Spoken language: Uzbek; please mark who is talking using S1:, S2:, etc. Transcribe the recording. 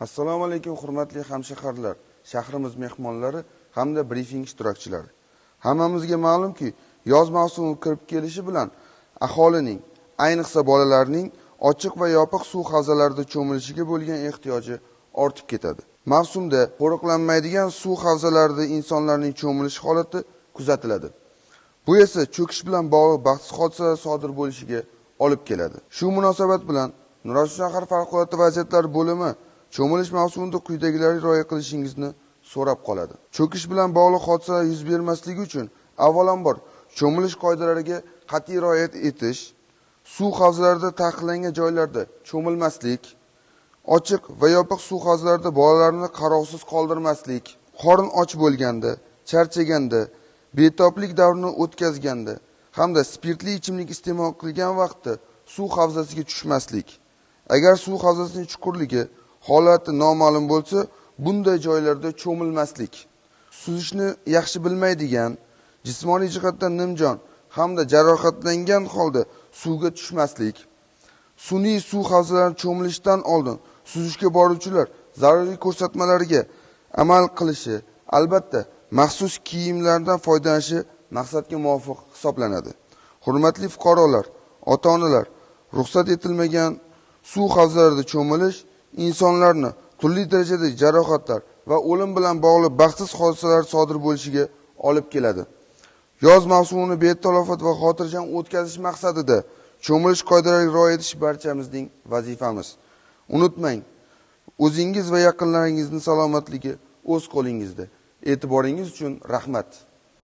S1: Assalomu alaykum hurmatli hamshaharlar, shahrimiz mehmonlari hamda brifing ishtirokchilari. Hammamizga ma'lumki, yoz mavsumi kirib kelishi bilan aholining, ayniqsa bolalarning ochiq va yopiq suv havzalarida cho'milishiga bo'lgan ehtiyoji ortib ketadi. Mavsumda qo'riqlanmaydigan suv havzalarida insonlarning cho'milish holati kuzatiladi. Bu esa cho'kish bilan bog'liq baxtsiz hodisalar sodir bo'lishiga olib keladi. Shu munosabat bilan Nurafshon shahar favqulodda vaziyatlar bo'limi cho'milish mavsumida quyidagilarga rioya qilishingizni so'rab qoladi. Cho'kish bilan bog'liq hodisalar yuz bermasligi uchun avvalambor cho'milish qoidalariga qat'iy rioya etish, suv havzalarida taqiqlangan joylarda cho'milmaslik, ochiq va yopiq suv havzalarida bolalarni qarovsiz qoldirmaslik, qorin och bo'lganda, charchaganda, betoblik davrini o'tkazganda hamda spirtli ichimlik iste'mol qilgan vaqtda suv havzasiga tushmaslik. Agar suv havzasining chuqurligi holati noma'lum bo'lsa, bunday joylarda cho'milmaslik. Suzishni yaxshi bilmaydigan, jismoniy jihatdan nimjon hamda jarohatlangan holda suvga tushmaslik. Sun'iy suv havzalarini cho'milishdan oldin suzishga boruvchilar zaruriy ko'rsatmalarga amal qilishi, albatta maxsus kiyimlardan foydalanishi maqsadga muvofiq hisoblanadi. Hurmatli fuqarolar, ota-onalar, ruxsat etilmagan suv havzalarida cho'milish insonlarni turli darajadagi jarohatlar va o'lim bilan bog'liq baxtsiz hodisalar sodir bo'lishiga olib keladi. Yoz mavsumini betalofat va xotirjam o'tkazish maqsadida cho'milish qoidalariga rioya etish barchamizning vazifamiz. Unutmang, o'zingiz va yaqinlaringizning salomatligi o'z qo'lingizda. E'tiboringiz uchun rahmat.